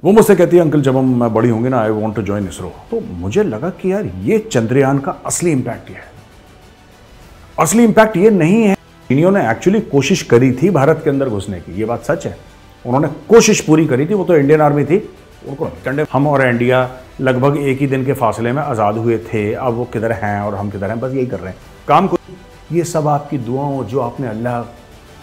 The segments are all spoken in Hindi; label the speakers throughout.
Speaker 1: वो मुझसे कहती है अंकल जब मैं बड़ी होंगी ना I want to join ISRO. तो मुझे लगा कि यार ये चंद्रयान का असली इंपैक्ट ये है। असली इंपैक्ट ये नहीं है। चीनियों ने एक्चुअली कोशिश करी थी भारत के अंदर घुसने की, ये बात सच है। उन्होंने कोशिश पूरी करी थी, वो तो इंडियन आर्मी थी, उनको कंडे। हम और इंडिया लगभग एक ही दिन के फासले में आज़ाद हुए थे। अब वो किधर हैं और हम किधर हैं, बस यही कर रहे हैं काम को। ये सब आपकी दुआओं, जो आपने अल्लाह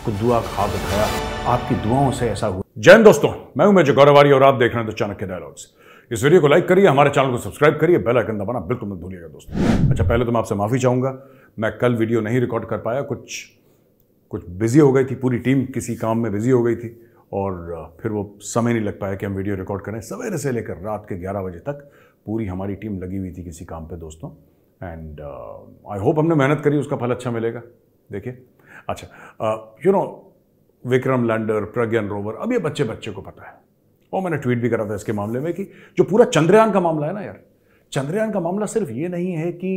Speaker 1: को दुआ खा दिखाया, आपकी दुआओं से ऐसा हुआ। जय हिंद दोस्तों, मैं हूं मेजर गौरवारी और आप देख रहे हैं द चाणक्य डायलॉग्स। इस वीडियो को लाइक करिए, हमारे चैनल को सब्सक्राइब करिए, बेल आइकन दबाना बिल्कुल मत भूलिएगा दोस्तों। अच्छा, पहले तो मैं आपसे माफी चाहूंगा, मैं कल वीडियो नहीं रिकॉर्ड कर पाया, कुछ बिजी हो गई थी, पूरी टीम किसी काम में बिजी हो गई थी और फिर वो समय नहीं लग पाया कि हम वीडियो रिकॉर्ड करें। सवेरे से लेकर रात के 11 बजे तक पूरी हमारी टीम लगी हुई थी किसी काम पे दोस्तों। एंड आई होप हमने मेहनत करी, उसका फल अच्छा मिलेगा। देखिए, अच्छा, विक्रम लैंडर, प्रज्ञान रोवर, अब ये बच्चे को पता है। और मैंने ट्वीट भी करा था इसके मामले में कि जो पूरा चंद्रयान का मामला है ना यार, चंद्रयान का मामला सिर्फ ये नहीं है कि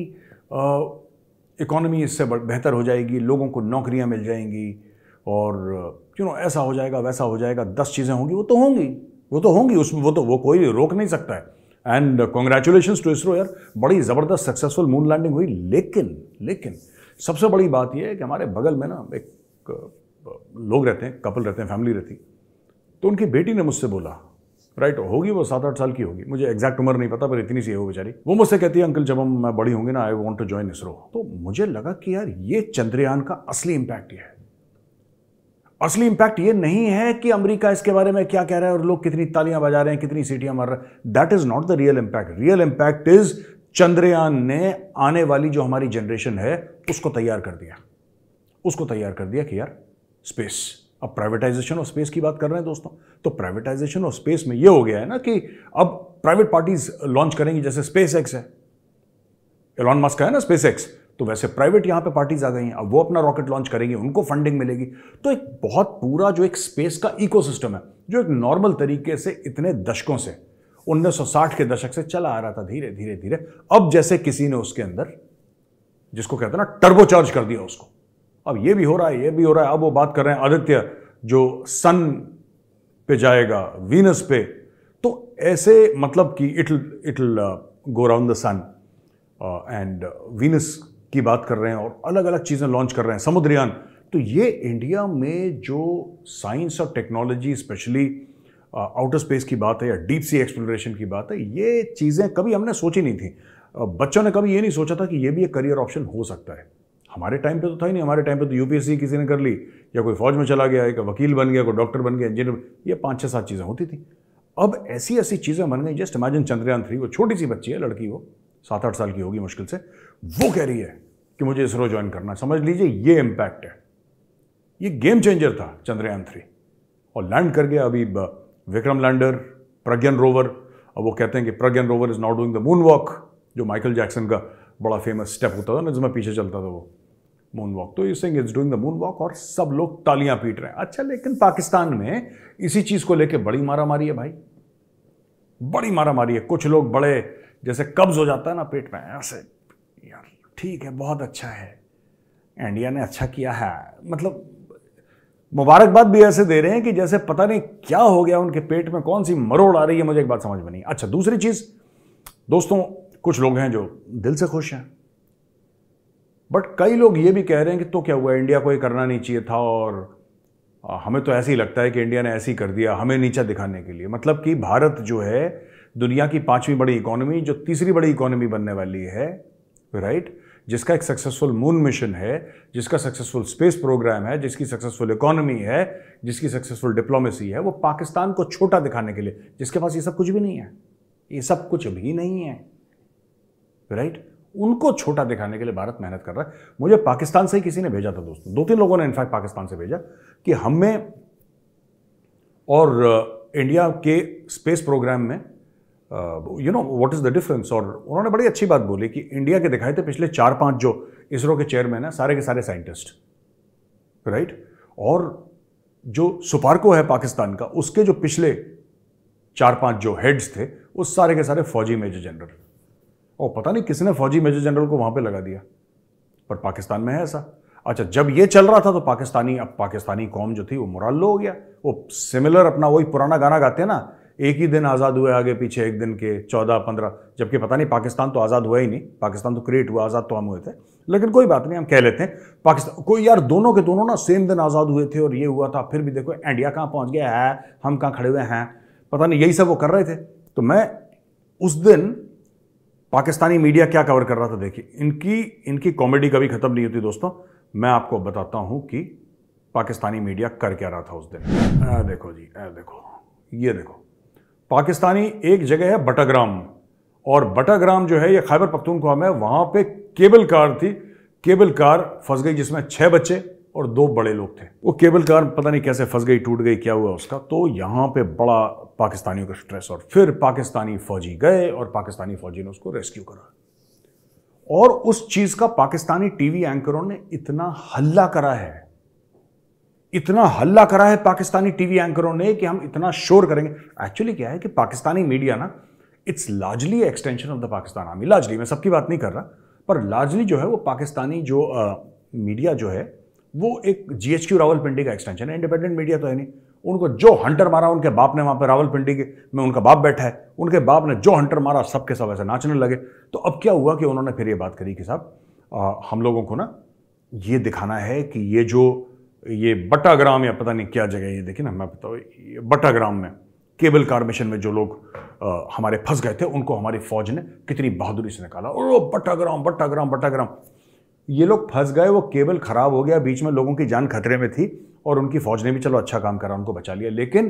Speaker 1: इकोनॉमी इससे बेहतर हो जाएगी, लोगों को नौकरियां मिल जाएंगी और ऐसा हो जाएगा वैसा हो जाएगा, 10 चीज़ें होंगी, वो तो होंगी उसमें, वो कोई रोक नहीं सकता है। एंड कॉन्ग्रेचुलेशंस टू इसरो यार, बड़ी ज़बरदस्त सक्सेसफुल मून लैंडिंग हुई। लेकिन सबसे बड़ी बात यह है कि हमारे बगल में ना एक लोग रहते हैं, कपल रहते हैं, फैमिली रहती, तो उनकी बेटी ने मुझसे बोला, राइट, होगी वो 7-8 साल की होगी, मुझे एग्जैक्ट उम्र नहीं पता, पर इतनी सी है वो बेचारी। वो मुझसे कहती है अंकल जब मैं बड़ी होंगी ना I want to join ISRO. तो मुझे लगा कि यार ये चंद्रयान का असली इंपैक्ट ये है। असली इंपैक्ट ये नहीं है कि अमेरिका इसके बारे में क्या कह रहा है और लोग कितनी तालियां बजा रहे हैं, कितनी सीटियां मार रहे हैं। That is not the real impact. Real impact is Chandrayaan ने आने वाली जो हमारी जनरेशन है उसको तैयार कर दिया कि यार स्पेस, अब प्राइवेटाइजेशन ऑफ स्पेस की बात कर रहे हैं दोस्तों। तो प्राइवेटाइजेशन ऑफ स्पेस में ये हो गया है ना कि अब प्राइवेट पार्टीज लॉन्च करेंगी, जैसे स्पेस एक्स है, एलॉन मस्क का है ना स्पेस एक्स, तो वैसे प्राइवेट यहां पे पार्टीज आ गई हैं। अब वो अपना रॉकेट लॉन्च करेंगी, उनको फंडिंग मिलेगी। तो एक बहुत पूरा जो एक स्पेस का इकोसिस्टम है, जो एक नॉर्मल तरीके से इतने दशकों से 1960 के दशक से चला आ रहा था, धीरे धीरे अब जैसे किसी ने उसके अंदर, जिसको कहते हैं ना, टर्बोचार्ज कर दिया उसको। अब ये भी हो रहा है। अब वो बात कर रहे हैं आदित्य जो सन पे जाएगा, वीनस पे, तो ऐसे मतलब कि it'll go around the sun and Venus की बात कर रहे हैं और अलग अलग चीजें लॉन्च कर रहे हैं, समुद्रयान। तो ये इंडिया में जो साइंस और टेक्नोलॉजी, स्पेशली आउटर स्पेस की बात है या डीप सी एक्सप्लोरेशन की बात है, ये चीजें कभी हमने सोची नहीं थी। बच्चों ने कभी ये नहीं सोचा था कि ये भी एक करियर ऑप्शन हो सकता है। हमारे टाइम पे तो था ही नहीं। हमारे टाइम पे तो यूपीएससी किसी ने कर ली, या कोई फौज में चला गया, एक वकील बन गया, कोई डॉक्टर बन गया, इंजीनियर, ये 5-6-7 चीज़ें होती थी। अब ऐसी चीज़ें बन गई। जस्ट इमेजिन चंद्रयान 3, वो छोटी सी बच्ची है, लड़की, वो 7-8 साल की होगी मुश्किल से, वो कह रही है कि मुझे इसरो ज्वाइन करना है। समझ लीजिए ये इम्पैक्ट है, ये गेम चेंजर था चंद्रयान 3। और लैंड कर गया अभी विक्रम लैंडर, प्रज्ञान रोवर। अब वो कहते हैं कि Pragyan rover is not doing the moon walk, जो माइकल जैक्सन का बड़ा फेमस स्टेप होता था ना, जिसमें पीछे चलता था वो मून वॉक। तो is saying it's doing the moon walk और सब लोग तालियां पीट रहे हैं। अच्छा, लेकिन पाकिस्तान में इसी चीज को लेके बड़ी मारामारी है भाई, बड़ी मारामारी है। कुछ लोग बड़े, जैसे कब्ज हो जाता है ना पेट में, ऐसे, यार ठीक है, बहुत अच्छा है, इंडिया ने अच्छा किया है, मतलब मुबारकबाद भी ऐसे दे रहे हैं कि जैसे पता नहीं क्या हो गया उनके पेट में, कौन सी मरोड़ आ रही है, मुझे एक बात समझ में नहीं। अच्छा, दूसरी चीज दोस्तों, कुछ लोग हैं जो दिल से खुश हैं, बट कई लोग ये भी कह रहे हैं कि तो क्या हुआ, इंडिया को ये करना नहीं चाहिए था और हमें तो ऐसे ही लगता है कि इंडिया ने ऐसे ही कर दिया, हमें नीचा दिखाने के लिए। मतलब कि भारत जो है दुनिया की 5वीं बड़ी इकोनॉमी, जो तीसरी बड़ी इकोनॉमी बनने वाली है, राइट, जिसका एक सक्सेसफुल मून मिशन है, जिसका सक्सेसफुल स्पेस प्रोग्राम है, जिसकी सक्सेसफुल इकोनॉमी है, जिसकी सक्सेसफुल डिप्लोमेसी है, वो पाकिस्तान को छोटा दिखाने के लिए, जिसके पास ये सब कुछ भी नहीं है, ये सब कुछ भी नहीं है, राइट, उनको छोटा दिखाने के लिए भारत मेहनत कर रहा है। मुझे पाकिस्तान से ही किसी ने भेजा था दोस्तों, 2-3 लोगों ने इनफैक्ट पाकिस्तान से भेजा कि हमें और इंडिया के स्पेस प्रोग्राम में व्हाट इज द डिफरेंस। और उन्होंने बड़ी अच्छी बात बोली कि इंडिया के दिखाए थे पिछले 4-5 जो इसरो के चेयरमैन हैं, सारे के सारे साइंटिस्ट, राइट, और जो सुपार्को है पाकिस्तान का, उसके जो पिछले 4-5 जो हेड्स थे, वो सारे के सारे फौजी मेजर जनरल। और पता नहीं किसने फौजी मेजर जनरल को वहां पे लगा दिया, पर पाकिस्तान में है ऐसा। अच्छा, जब ये चल रहा था तो पाकिस्तानी कौम जो थी वो मुराल्लो हो गया। वो सिमिलर अपना वही पुराना गाना गाते हैं ना, एक ही दिन आज़ाद हुए आगे पीछे, एक दिन के 14-15, जबकि पता नहीं पाकिस्तान तो आज़ाद हुआ ही नहीं, पाकिस्तान तो क्रिएट हुआ, आज़ाद तो हम हुए थे। लेकिन कोई बात नहीं, हम कह लेते हैं पाकिस्तान कोई यार, दोनों के दोनों ना सेम दिन आज़ाद हुए थे और ये हुआ था, फिर भी देखो इंडिया कहाँ पहुँच गया है, हम कहाँ खड़े हुए हैं, पता नहीं, यही सब वो कर रहे थे। तो मैं उस दिन पाकिस्तानी मीडिया क्या कवर कर रहा था, देखिए इनकी कॉमेडी कभी खत्म नहीं होती दोस्तों। मैं आपको बताता हूं कि पाकिस्तानी मीडिया कर क्या रहा था उस दिन। देखो जी, ये देखो, पाकिस्तानी एक जगह है बटाग्राम, और बटाग्राम जो है ये खैबर पख्तूनख्वा में, वहां पे केबल कार थी, केबल कार फंस गई जिसमें 6 बच्चे और 2 बड़े लोग थे। वो केबल कार पता नहीं कैसे फंस गई, टूट गई, क्या हुआ उसका। तो यहां पे बड़ा पाकिस्तानियों का स्ट्रेस, और फिर पाकिस्तानी फौजी गए और पाकिस्तानी फौजी ने उसको रेस्क्यू करा। और उस चीज का पाकिस्तानी टीवी एंकरों ने इतना हल्ला करा है, इतना हल्ला करा है पाकिस्तानी टीवी एंकरों ने कि हम इतना शोर करेंगे। एक्चुअली क्या है कि पाकिस्तानी मीडिया ना, it's largely extension of the Pakistan army. Largely, मैं सबकी बात नहीं कर रहा, पर लार्जली जो है वो पाकिस्तानी जो मीडिया जो है वो एक GHQ रावलपिंडी का एक्सटेंशन है। इंडिपेंडेंट मीडिया तो है नहीं। उनको जो हंटर मारा, उनके बाप ने वहां पे रावलपिंडी के में उनका बाप बैठा है, उनके बाप ने जो हंटर मारा सबके सब ऐसे नाचने लगे। तो अब क्या हुआ कि उन्होंने फिर ये बात करी कि साहब हम लोगों को ना ये दिखाना है कि ये बटाग्राम या पता नहीं क्या जगह, ये देखिए ना, मैं बताऊँ, बटाग्राम में केबल कार मिशन में जो लोग हमारे फंस गए थे, उनको हमारी फौज ने कितनी बहादुरी से निकाला। और वो बटाग्राम बटाग्राम बटाग्राम, ये लोग फंस गए, वो केबल खराब हो गया, बीच में लोगों की जान खतरे में थी, और उनकी फौज ने भी चलो अच्छा काम करा, उनको बचा लिया। लेकिन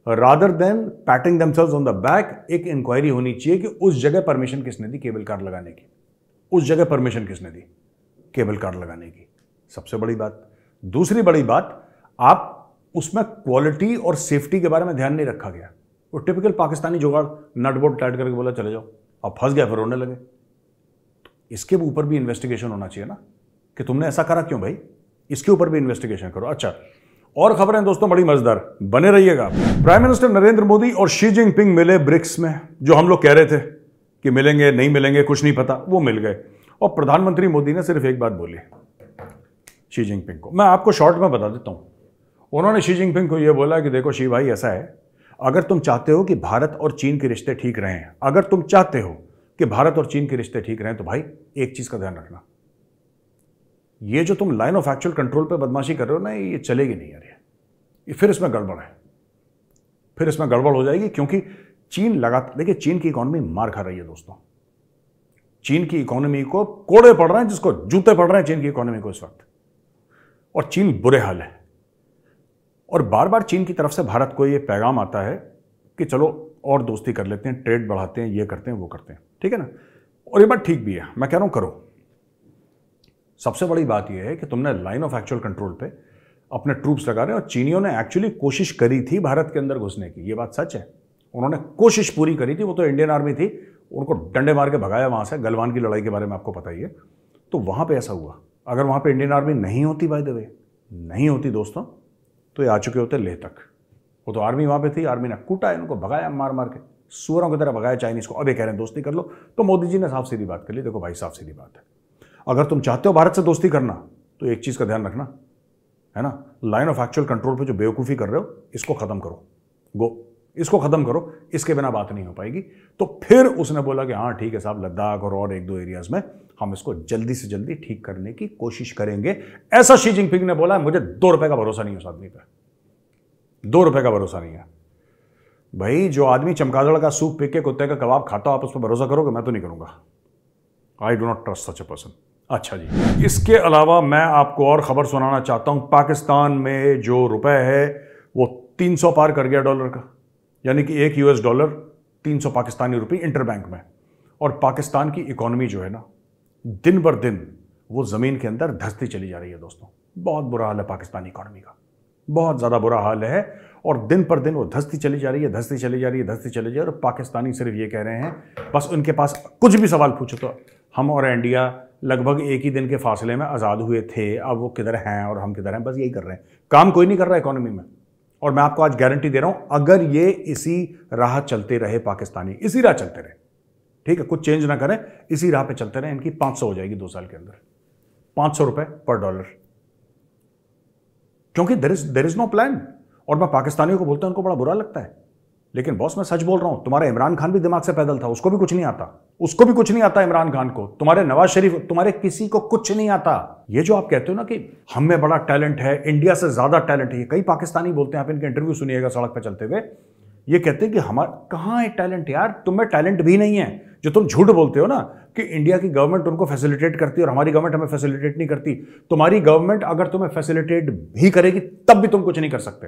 Speaker 1: rather than patting themselves on the back, एक इंक्वायरी होनी चाहिए कि उस जगह परमिशन किसने दी केबल कार लगाने की, उस जगह परमिशन किसने दी केबल कार लगाने की। सबसे बड़ी बात। दूसरी बड़ी बात, आप उसमें क्वालिटी और सेफ्टी के बारे में ध्यान नहीं रखा गया। वो टिपिकल पाकिस्तानी जुगाड़, नट बोल्ट टाइट करके बोला चले जाओ, अब फंस गया, फिर रोने लगे। इसके ऊपर भी इन्वेस्टिगेशन होना चाहिए ना, कि तुमने ऐसा करा क्यों भाई, इसके ऊपर भी इन्वेस्टिगेशन करो। अच्छा, और खबरें दोस्तों बड़ी मजेदार, बने रहिएगा। प्राइम मिनिस्टर नरेंद्र मोदी और शी जिनपिंग मिले ब्रिक्स में। जो हम लोग कह रहे थे कि मिलेंगे नहीं मिलेंगे कुछ नहीं पता, वो मिल गए। और प्रधानमंत्री मोदी ने सिर्फ एक बात बोली शी जिनपिंग को, मैं आपको शॉर्ट में बता देता हूं। उन्होंने शी जिनपिंग को यह बोला कि देखो शी भाई, ऐसा है, अगर तुम चाहते हो कि भारत और चीन के रिश्ते ठीक रहें, अगर तुम चाहते हो कि भारत और चीन के रिश्ते ठीक रहें, तो भाई एक चीज का ध्यान रखना, ये जो तुम लाइन ऑफ एक्चुअल कंट्रोल पे बदमाशी कर रहे हो ना, ये चलेगी नहीं यार, ये फिर इसमें गड़बड़ है, फिर इसमें गड़बड़ हो जाएगी। क्योंकि चीन लगातार, देखिए चीन की इकोनॉमी मार खा रही है दोस्तों, चीन की इकोनॉमी को कोड़े पड़ रहे हैं, जिसको जूते पड़ रहे हैं चीन की इकोनॉमी को इस वक्त, और चीन बुरे हाल है। और बार बार चीन की तरफ से भारत को ये पैगाम आता है कि चलो और दोस्ती कर लेते हैं, ट्रेड बढ़ाते हैं, ये करते हैं वो करते हैं, ठीक है ना। और ये बात ठीक भी है, मैं कह रहा हूं करो। सबसे बड़ी बात यह है कि तुमने लाइन ऑफ एक्चुअल कंट्रोल पे अपने ट्रूप्स लगा रहे हैं, और चीनियों ने एक्चुअली कोशिश करी थी भारत के अंदर घुसने की, ये बात सच है। उन्होंने कोशिश पूरी करी थी, वो तो इंडियन आर्मी थी, उनको डंडे मार के भगाया वहां से। गलवान की लड़ाई के बारे में आपको पता ही है। तो वहां पे ऐसा हुआ। अगर वहां पे इंडियन आर्मी नहीं होती, बाय द वे नहीं होती दोस्तों, तो ये आ चुके होते लेह तक। वो तो आर्मी वहां पे थी, आर्मी ने कूटा, इनको भगाया मार मार के, सूअरों की तरह भगाया चाइनीज को। अब ये कह रहे हैं दोस्ती कर लो। तो मोदी जी ने साफ सीधी बात कर ली, देखो भाई साफ सीधी बात है, अगर तुम चाहते हो भारत से दोस्ती करना, तो एक चीज का ध्यान रखना, है ना, लाइन ऑफ एक्चुअल कंट्रोल पे जो बेवकूफ़ी कर रहे हो, इसको खत्म करो, इसको खत्म करो, इसके बिना बात नहीं हो पाएगी। तो फिर उसने बोला कि हाँ ठीक है साहब, लद्दाख और एक दो एरियाज में हम इसको जल्दी से जल्दी ठीक करने की कोशिश करेंगे, ऐसा शी जिनपिंग ने बोला। मुझे 2 रुपए का भरोसा नहीं है उस आदमी पे, 2 रुपए का भरोसा नहीं है भाई। जो आदमी चमकादड़ का सूप पी के कुत्ते का कबाब खाता हो, आप उस पर भरोसा करोगे? मैं तो नहीं करूंगा। I do not trust such a person. अच्छा जी, इसके अलावा मैं आपको और खबर सुनाना चाहता हूं। पाकिस्तान में जो रुपए है वो 300 पार कर गया डॉलर का, यानी कि $1 300 पाकिस्तानी रुपये इंटरबैंक में। और पाकिस्तान की इकोनॉमी जो है ना, दिन बर दिन वो जमीन के अंदर धंसती चली जा रही है दोस्तों। बहुत बुरा हाल है पाकिस्तानी इकोनॉमी का, बहुत ज्यादा बुरा हाल है। और दिन पर दिन वो धंसती चली जा रही है, धंसती चली जा रही है, धंसती चली जा रही है। और पाकिस्तानी सिर्फ ये कह रहे हैं, बस उनके पास कुछ भी सवाल पूछो तो हम और इंडिया लगभग एक ही दिन के फासले में आज़ाद हुए थे, अब वो किधर हैं और हम किधर हैं, बस यही कर रहे हैं। काम कोई नहीं कर रहा है इकोनॉमी में। और मैं आपको आज गारंटी दे रहा हूं, अगर ये इसी राह चलते रहे, पाकिस्तानी इसी राह चलते रहे, ठीक है, कुछ चेंज ना करें, इसी राह पे चलते रहे, इनकी 500 हो जाएगी 2 साल के अंदर, 500 रुपए पर डॉलर, क्योंकि देयर इज नो प्लान। और मैं पाकिस्तानियों को बोलता हूं, उनको बड़ा बुरा लगता है लेकिन बॉस मैं सच बोल रहा हूं, तुम्हारा इमरान खान भी दिमाग से पैदल था, उसको भी कुछ नहीं आता, उसको भी कुछ नहीं आता इमरान खान को, तुम्हारे नवाज शरीफ, तुम्हारे किसी को कुछ नहीं आता। ये जो आप कहते हो ना कि हम में बड़ा टैलेंट है, इंडिया से ज्यादा टैलेंट है, कई पाकिस्तानी बोलते हैं, आप इनके इंटरव्यू सुनिएगा सड़क पर चलते हुए, ये कहते हैं कि हमारा कहां है टैलेंट यार, तुम्हें टैलेंट भी नहीं है। जो तुम झूठ बोलते हो ना कि इंडिया की गवर्नमेंट उनको फैसिलिटेट करती है और हमारी गवर्नमेंट हमें फैसिलिटेट नहीं करती, तुम्हारी गवर्नमेंट अगर तुम्हें फैसिलिटेट भी करेगी तब भी तुम कुछ नहीं कर सकते।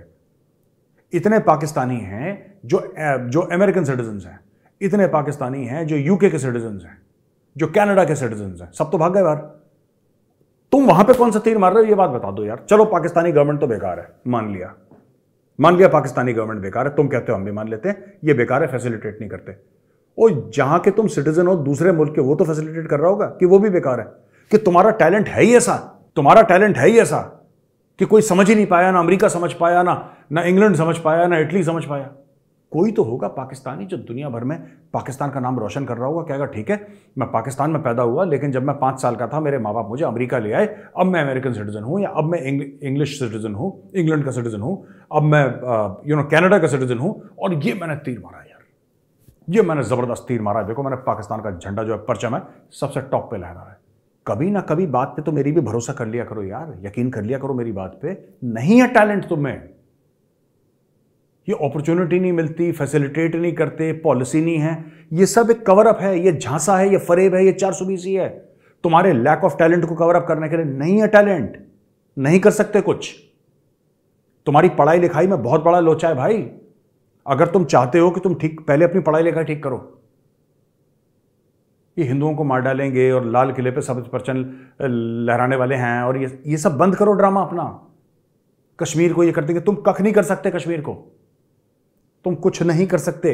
Speaker 1: इतने पाकिस्तानी हैं जो अमेरिकन सिटीजन हैं, इतने पाकिस्तानी हैं जो यूके के सिटीजन हैं, जो कनाडा के सिटीजन हैं, सब तो भाग गए बाहर। तुम वहां पे कौन सा तीर मार रहे हो ये बात बता दो यार। चलो पाकिस्तानी गवर्नमेंट तो बेकार है, मान लिया पाकिस्तानी गवर्नमेंट बेकार है, तुम कहते हो हम भी मान लेते हैं ये बेकार है, फैसिलिटेट नहीं करते। ओ जहां के तुम सिटीजन हो दूसरे मुल्क के, वो तो फैसिलिटेट कर रहा होगा कि वो भी बेकार है, कि तुम्हारा टैलेंट है ही ऐसा, तुम्हारा टैलेंट है ही ऐसा कि कोई समझ ही नहीं पाया, ना अमेरिका समझ पाया, ना इंग्लैंड समझ पाया, ना इटली समझ पाया। कोई तो होगा पाकिस्तानी जो दुनिया भर में पाकिस्तान का नाम रोशन कर रहा होगा, कहेगा ठीक है मैं पाकिस्तान में पैदा हुआ, लेकिन जब मैं 5 साल का था मेरे माँ बाप मुझे अमेरिका ले आए, अब मैं अमेरिकन सिटीजन हूँ, या अब मैं इंग्लिश सिटीजन हूँ, इंग्लैंड का सिटीजन हूँ, अब मैं कनाडा का सिटीजन हूँ, और ये मैंने तीर मारा यार, ये मैंने जबरदस्त तीर मारा। देखो मैंने पाकिस्तान का झंडा जो है, परचम है, सबसे टॉप पे लहरा है। कभी ना कभी बात पे तो मेरी भी भरोसा कर लिया करो यार, यकीन कर लिया करो मेरी बात पे। नहीं है टैलेंट तुम्हें, ये अपॉर्चुनिटी नहीं मिलती, फैसिलिटेट नहीं करते, पॉलिसी नहीं है, ये सब एक कवर अप है, ये झांसा है, ये फरेब है, ये 420 है। तुम्हारे लैक ऑफ टैलेंट को कवर अप करने के लिए नहीं है टैलेंट, नहीं कर सकते कुछ। तुम्हारी पढ़ाई लिखाई में बहुत बड़ा लोचा है भाई। अगर तुम चाहते हो कि तुम ठीक, पहले अपनी पढ़ाई लिखाई ठीक करो। ये हिंदुओं को मार डालेंगे और लाल किले पे सब परचम लहराने वाले हैं, और ये सब बंद करो ड्रामा अपना। कश्मीर को ये कर देंगे, तुम कख नहीं कर सकते, कश्मीर को तुम कुछ नहीं कर सकते,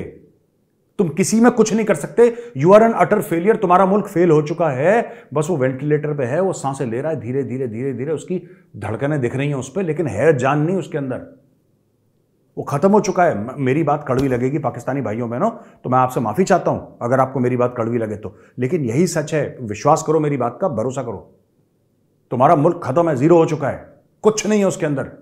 Speaker 1: तुम किसी में कुछ नहीं कर सकते। You are an utter failure, तुम्हारा मुल्क फेल हो चुका है, बस वो वेंटिलेटर पे है, वो सांसें ले रहा है, धीरे धीरे धीरे धीरे उसकी धड़कनें दिख रही हैं उस पर, लेकिन है जान नहीं उसके अंदर, वो खत्म हो चुका है। मेरी बात कड़वी लगेगी पाकिस्तानी भाइयों बहनों, तो मैं आपसे माफी चाहता हूं अगर आपको मेरी बात कड़वी लगे तो, लेकिन यही सच है। विश्वास करो मेरी बात का, भरोसा करो, तुम्हारा मुल्क खत्म है, जीरो हो चुका है, कुछ नहीं है उसके अंदर।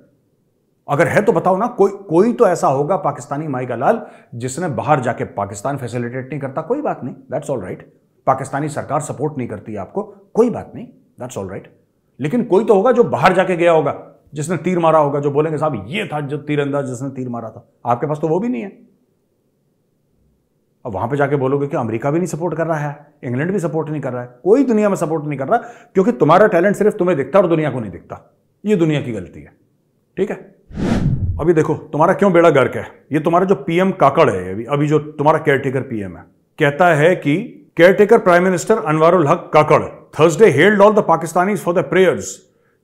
Speaker 1: अगर है तो बताओ ना, कोई तो ऐसा होगा पाकिस्तानी माई का लाल जिसने बाहर जाके, पाकिस्तान फैसिलिटेट नहीं करता, कोई बात नहीं, दैट्स ऑल राइट। पाकिस्तानी सरकार सपोर्ट नहीं करती आपको, कोई बात नहीं, दैट्स ऑल राइट। लेकिन कोई तो होगा जो बाहर जाके गया होगा, जिसने तीर मारा होगा, जो बोलेंगे साहब ये था जो तीरंदाज जिसने तीर मारा था। आपके पास तो वो भी नहीं है। अब वहां पे जाके बोलोगे कि अमेरिका भी नहीं सपोर्ट कर रहा है, इंग्लैंड भी सपोर्ट नहीं कर रहा है, कोई दुनिया में सपोर्ट नहीं कर रहा, क्योंकि तुम्हारा टैलेंट सिर्फ तुम्हें दिखता और दुनिया को नहीं दिखता। ये दुनिया की गलती है, ठीक है। अभी देखो तुम्हारा क्यों बेड़ा गर्क है। ये तुम्हारा जो पीएम काकड़ है, अभी जो तुम्हारा केयरटेकर पीएम है, कहता है कि caretaker prime minister Anwarul Haq Kakar Thursday held all the Pakistanis for the prayers.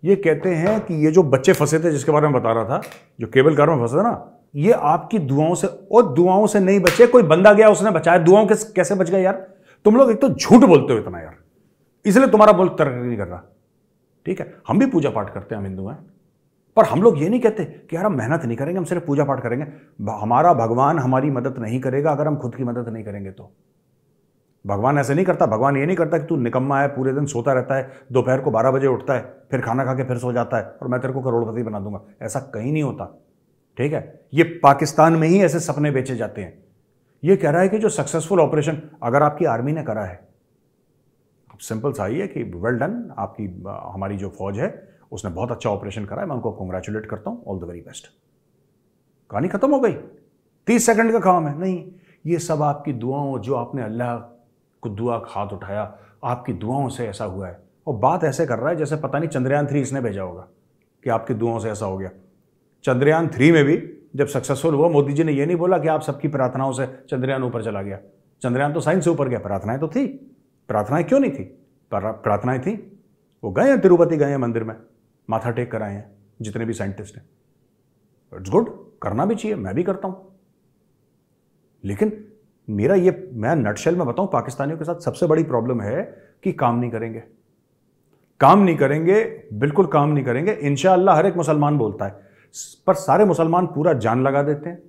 Speaker 1: ये कहते हैं कि ये जो बच्चे फंसे थे, जिसके बारे में बता रहा था, जो केबल कार में फंसे थे ना, ये आपकी दुआओं से, और दुआओं से नहीं बचे, कोई बंदा गया उसने बचाया, दुआओं के कैसे बच गए यार। तुम लोग एक तो झूठ बोलते हो इतना यार, इसलिए तुम्हारा मुल्क तरक्की नहीं कर रहा, ठीक है। हम भी पूजा पाठ करते हैं, हम हिंदू हैं, पर हम लोग ये नहीं कहते कि यार हम मेहनत नहीं करेंगे, हम सिर्फ पूजा पाठ करेंगे। हमारा भगवान हमारी मदद नहीं करेगा अगर हम खुद की मदद नहीं करेंगे तो। भगवान ऐसे नहीं करता। भगवान ये नहीं करता कि तू निकम्मा है, पूरे दिन सोता रहता है, दोपहर को 12 बजे उठता है, फिर खाना खा के फिर सो जाता है और मैं तेरे को करोड़पति बना दूंगा। ऐसा कहीं नहीं होता, ठीक है। ये पाकिस्तान में ही ऐसे सपने बेचे जाते हैं। ये कह रहा है कि जो सक्सेसफुल ऑपरेशन अगर आपकी आर्मी ने करा है, सिंपल सा ही है कि वेल डन, आपकी हमारी जो फौज है उसने बहुत अच्छा ऑपरेशन करा है, मैं उनको कॉन्ग्रेचुलेट करता हूं, ऑल द वेरी बेस्ट। कहानी खत्म हो गई, 30 सेकंड का काम है। नहीं, ये सब आपकी दुआओं, जो आपने अल्लाह को दुआ हाथ उठाया, आपकी दुआओं से ऐसा हुआ है। और बात ऐसे कर रहा है जैसे पता नहीं चंद्रयान 3 इसने भेजा होगा कि आपकी दुआओं से ऐसा हो गया। चंद्रयान 3 में भी जब सक्सेसफुल हुआ, मोदी जी ने ये नहीं बोला कि आप सबकी प्रार्थनाओं से चंद्रयान ऊपर चला गया। चंद्रयान तो साइंस से ऊपर गया, प्रार्थनाएं तो थी। प्रार्थनाएं क्यों नहीं थी? प्रार्थनाएं थी, वो गए हैं तिरुपति, गए हैं मंदिर में, माथा टेक कर आए हैं जितने भी साइंटिस्ट हैं। इट्स गुड, करना भी चाहिए, मैं भी करता हूं। लेकिन मेरा ये, मैं नटशेल में बताऊं, पाकिस्तानियों के साथ सबसे बड़ी प्रॉब्लम है कि काम नहीं करेंगे, काम नहीं करेंगे, बिल्कुल काम नहीं करेंगे। इंशाअल्लाह हर एक मुसलमान बोलता है, पर सारे मुसलमान पूरा जान लगा देते हैं।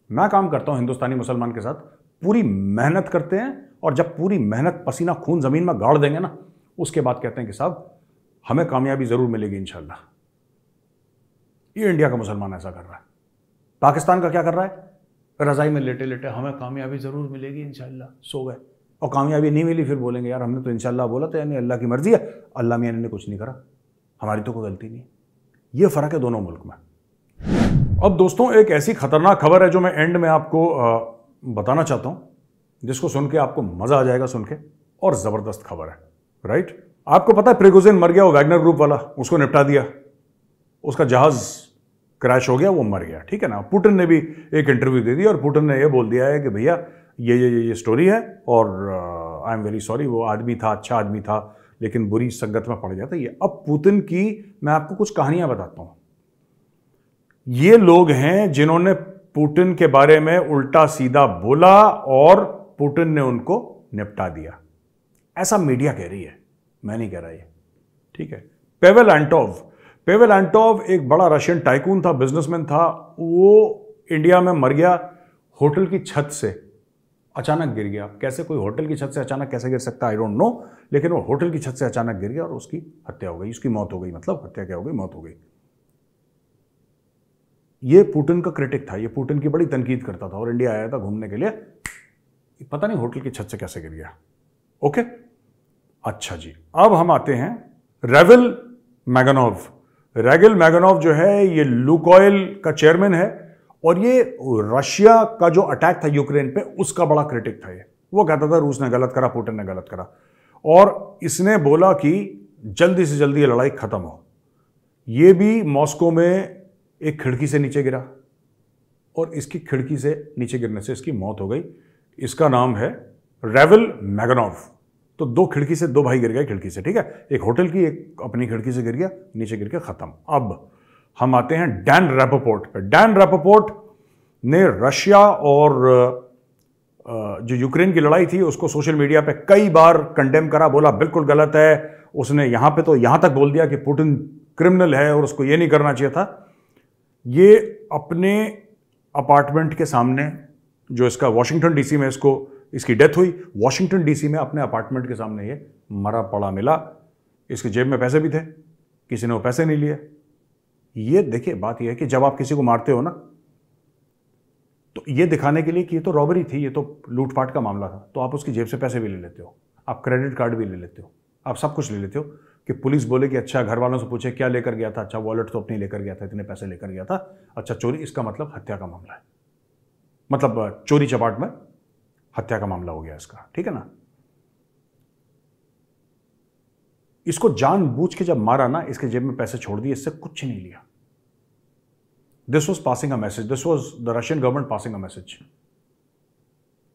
Speaker 1: मैं काम करता हूं हिंदुस्तानी मुसलमान के साथ, पूरी मेहनत करते हैं, और जब पूरी मेहनत पसीना खून जमीन में गाड़ देंगे ना, उसके बाद कहते हैं कि साहब हमें कामयाबी जरूर मिलेगी इंशाअल्लाह। ये इंडिया का मुसलमान ऐसा कर रहा है। पाकिस्तान का क्या कर रहा है? रज़ाई में लेटे लेटे हमें कामयाबी ज़रूर मिलेगी इंशाल्लाह, सो गए। और कामयाबी नहीं मिली, फिर बोलेंगे यार हमने तो इंशाल्लाह बोला था, यानी अल्लाह की मर्जी है, अल्लाह मियां ने कुछ नहीं करा, हमारी तो कोई गलती नहीं। ये फ़र्क है दोनों मुल्क में। अब दोस्तों एक ऐसी खतरनाक खबर है जो मैं एंड में आपको बताना चाहता हूँ, जिसको सुन के आपको मज़ा आ जाएगा सुन के, और ज़बरदस्त खबर है, राइट। आपको पता है प्रिगोजिन मर गया, वो वैगनर ग्रुप वाला, उसको निपटा दिया, उसका जहाज़ क्रैश हो गया, वो मर गया, ठीक है ना। पुतिन ने भी एक इंटरव्यू दे दिया और पुतिन ने ये बोल दिया है कि भैया ये स्टोरी है और आई एम वेरी सॉरी, वो आदमी था, अच्छा आदमी था, लेकिन बुरी संगत में पड़ गया था ये। अब पुतिन की मैं आपको कुछ कहानियां बताता हूं। ये लोग हैं जिन्होंने पुतिन के बारे में उल्टा सीधा बोला और पुतिन ने उनको निपटा दिया, ऐसा मीडिया कह रही है, मैं नहीं कह रहा ये, ठीक है। पेवेल एंटोव एक बड़ा रशियन टाइकून था, बिजनेसमैन था, वो इंडिया में मर गया, होटल की छत से अचानक गिर गया। कैसे कोई होटल की छत से अचानक कैसे गिर सकता है, आई डोंट नो, लेकिन वो होटल की छत से अचानक गिर गया और उसकी हत्या हो गई, उसकी मौत हो गई, मतलब हत्या क्या हो गई, मौत हो गई। ये पुतिन का क्रिटिक था, ये पुतिन की बड़ी तनकीद करता था और इंडिया आया था घूमने के लिए, पता नहीं होटल की छत से कैसे गिर गया। ओके, अच्छा जी, अब हम आते हैं रेविल मैगनोव जो है ये लुकोइल का चेयरमैन है और ये रशिया का जो अटैक था यूक्रेन पे उसका बड़ा क्रिटिक था। ये वो कहता था रूस ने गलत करा, पुतिन ने गलत करा, और इसने बोला कि जल्दी से जल्दी ये लड़ाई खत्म हो। ये भी मॉस्को में एक खिड़की से नीचे गिरा और इसकी खिड़की से नीचे गिरने से इसकी मौत हो गई। इसका नाम है रेविल मैगनोव। तो दो खिड़की से, दो भाई गिर गए खिड़की से, ठीक है, एक होटल की, एक अपनी खिड़की से गिर गया, नीचे गिर के खत्म। अब हम आते हैं डैन रैपोपोर्ट पे। डैन रैपोपोर्ट ने रशिया और जो यूक्रेन की लड़ाई थी उसको सोशल मीडिया पे कई बार कंडेम करा, बोला बिल्कुल गलत है। उसने यहां पे तो यहां तक बोल दिया कि पुतिन क्रिमिनल है और उसको ये नहीं करना चाहिए था। ये अपने अपार्टमेंट के सामने, जो इसका वॉशिंगटन डीसी में इसकी डेथ हुई, वॉशिंगटन डीसी में अपने अपार्टमेंट के सामने ये मरा पड़ा मिला। इसकी जेब में पैसे भी थे, किसी ने वो पैसे नहीं लिए। ये देखिए, बात यह है कि जब आप किसी को मारते हो ना, तो ये दिखाने के लिए कि ये तो रॉबरी थी, ये तो लूटपाट का मामला था, तो आप उसकी जेब से पैसे भी ले लेते हो, आप क्रेडिट कार्ड भी ले लेते हो, आप सब कुछ ले लेते हो कि पुलिस बोले कि अच्छा, घर वालों से पूछे क्या लेकर गया था, अच्छा वॉलेट तो अपनी लेकर गया था, इतने पैसे लेकर गया था, अच्छा चोरी, इसका मतलब हत्या का मामला है, मतलब चोरी चपाट में हत्या का मामला हो गया इसका, ठीक है ना। इसको जानबूझ के जब मारा ना, इसके जेब में पैसे छोड़ दिए, इससे कुछ नहीं लिया। This was passing a message, this was the Russian government passing a message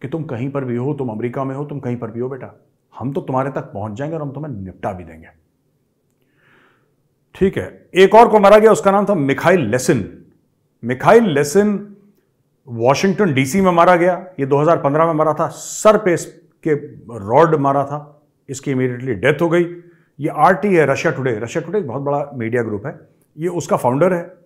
Speaker 1: कि तुम कहीं पर भी हो, तुम अमेरिका में हो, तुम कहीं पर भी हो बेटा, हम तो तुम्हारे तक पहुंच जाएंगे और हम तुम्हें निपटा भी देंगे, ठीक है। एक और को मारा गया, उसका नाम था मिखाइल लेसिन। वॉशिंगटन डीसी में मारा गया, ये 2015 में मारा था, सर पे इसके रॉड मारा था, इसकी इमीडिएटली डेथ हो गई। ये आरटी है, रशिया टुडे एक बहुत बड़ा मीडिया ग्रुप है, ये उसका फाउंडर है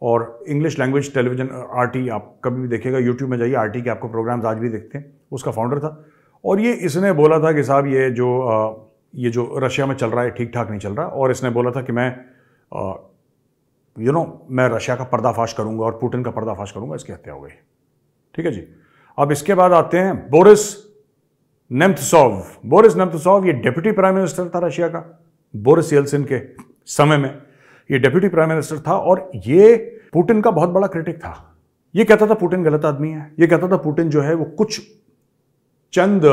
Speaker 1: और इंग्लिश लैंग्वेज टेलीविजन आरटी, आप कभी भी देखिएगा, यूट्यूब में जाइए, आरटी के आपको प्रोग्राम्स आज भी देखते हैं, उसका फाउंडर था। और ये इसने बोला था कि साहब ये जो रशिया में चल रहा है ठीक ठाक नहीं चल रहा, और इसने बोला था कि मैं रशिया का पर्दाफाश करूंगा और पुतिन का पर्दाफाश करूंगा, इसकी हत्या हो गई, ठीक है जी। अब इसके बाद आते हैं बोरिस नेमत्सोव। ये डिप्टी प्राइम मिनिस्टर था रशिया का, बोरिस येल्सिन के समय में ये डिप्टी प्राइम मिनिस्टर था और ये पुतिन का बहुत बड़ा क्रिटिक था। ये कहता था पुतिन गलत आदमी है, ये कहता था पुतिन जो है वो कुछ चंद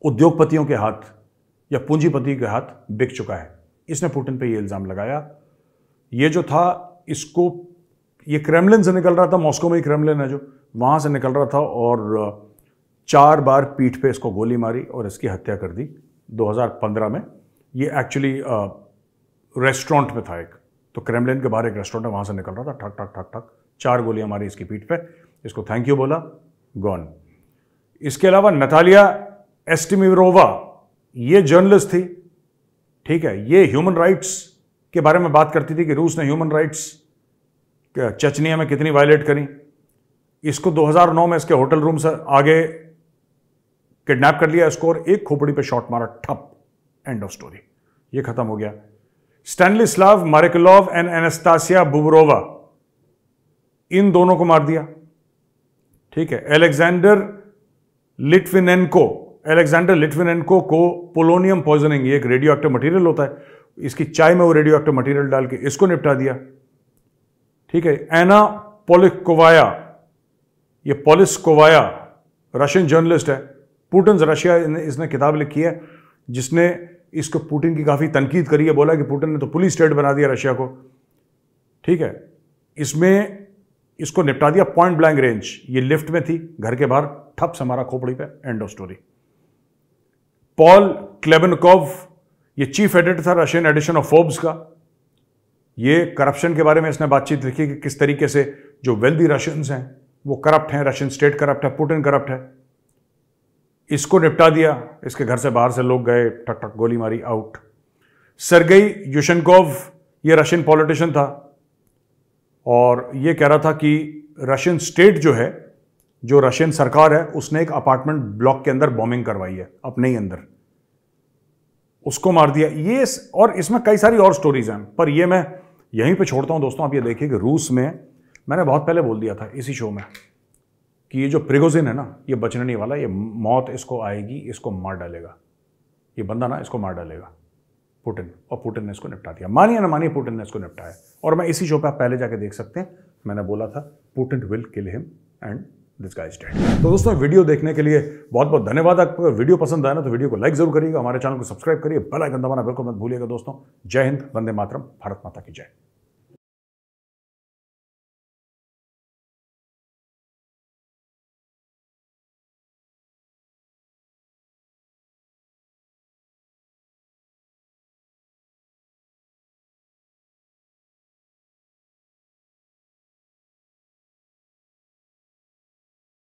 Speaker 1: उद्योगपतियों के हाथ या पूंजीपति के हाथ बिक चुका है। इसने पुतिन पे ये इल्जाम लगाया। ये जो था, ये क्रेमलिन से निकल रहा था, मॉस्को में ही क्रेमलिन है जो, वहां से निकल रहा था और 4 बार पीठ पे इसको गोली मारी और इसकी हत्या कर दी 2015 में। ये एक्चुअली रेस्टोरेंट में था एक, तो क्रेमलिन के बाहर एक रेस्टोरेंट है, वहां से निकल रहा था, ठक ठक ठक ठक 4 गोलियां मारी इसकी पीठ पे, इसको थैंक यू बोला, गॉन। इसके अलावा नतालिया एस्टिमिरोवा, ये जर्नलिस्ट थी, ठीक है, ये ह्यूमन राइट्स के बारे में बात करती थी कि रूस ने ह्यूमन राइट्स चेचनिया में कितनी वायलेट करी। इसको 2009 में इसके होटल रूम से आगे किडनैप कर लिया इसको और एक खोपड़ी पे शॉट मारा, ठप, एंड ऑफ स्टोरी, ये खत्म हो गया। स्टैनिस्लाव मारिकलोव एंड एनास्तासिया बुबरोवा, इन दोनों को मार दिया, ठीक है। अलेक्जेंडर लिट्विनेंको को पोलोनियम पॉइजनिंग, ये एक रेडियो एक्टिव मटीरियल होता है, इसकी चाय में वो रेडियो एक्टिव मटीरियल डाल के इसको निपटा दिया। ठीक है। एना पोलिस्कोवाया, ये पोलिस्कोवाया रशियन जर्नलिस्ट है, पुतिन रशिया, इसने किताब लिखी है जिसने इसको पुतिन की काफी तनकीद करी है, बोला कि पुतिन ने तो पुलिस स्टेट बना दिया रशिया को। ठीक है। इसमें इसको निपटा दिया पॉइंट ब्लैंक रेंज, ये लिफ्ट में थी, घर के बाहर ठप से मारा खोपड़ी पे, एंड ऑफ स्टोरी। पॉल क्लेबेनकोव, ये चीफ एडिटर था रशियन एडिशन ऑफ फोर्ब्स का, ये करप्शन के बारे में इसने बातचीत लिखी कि किस तरीके से जो वेल्दी रशियंस हैं वो करप्ट हैं, रशियन स्टेट करप्ट है, पुतिन करप्ट है। इसको निपटा दिया, इसके घर से बाहर से लोग गए, टक टक गोली मारी, आउट। सर्गेई युशनकोव, ये रशियन पॉलिटिशियन था और ये कह रहा था कि रशियन स्टेट जो है, जो रशियन सरकार है, उसने एक अपार्टमेंट ब्लॉक के अंदर बॉम्बिंग करवाई है अपने ही अंदर, उसको मार दिया। ये और इसमें कई सारी और स्टोरीज हैं, पर ये मैं यहीं पे छोड़ता हूं दोस्तों। आप ये देखिए कि रूस में, मैंने बहुत पहले बोल दिया था इसी शो में कि ये जो प्रिगोजिन है ना, ये बचने नहीं वाला, ये मौत इसको आएगी, इसको मार डालेगा, ये बंदा ना इसको मार डालेगा पुतिन, और पुतिन ने इसको निपटा दिया। मानिए ना मानिए, पुतिन ने इसको निपटाया। और मैं इसी शो पे आप पहले जाके देख सकते हैं, मैंने बोला था Putin will kill him and this guy is dead. तो दोस्तों वीडियो देखने के लिए बहुत बहुत धन्यवाद। आपको अगर वीडियो पसंद आया ना तो वीडियो को लाइक जरूर करिएगा, हमारे चैनल को सब्सक्राइब करिए, बेल आइकन दबाना बिल्कुल मत भूलिएगा दोस्तों। जय हिंद, वंदे मातरम, भारत माता की जय।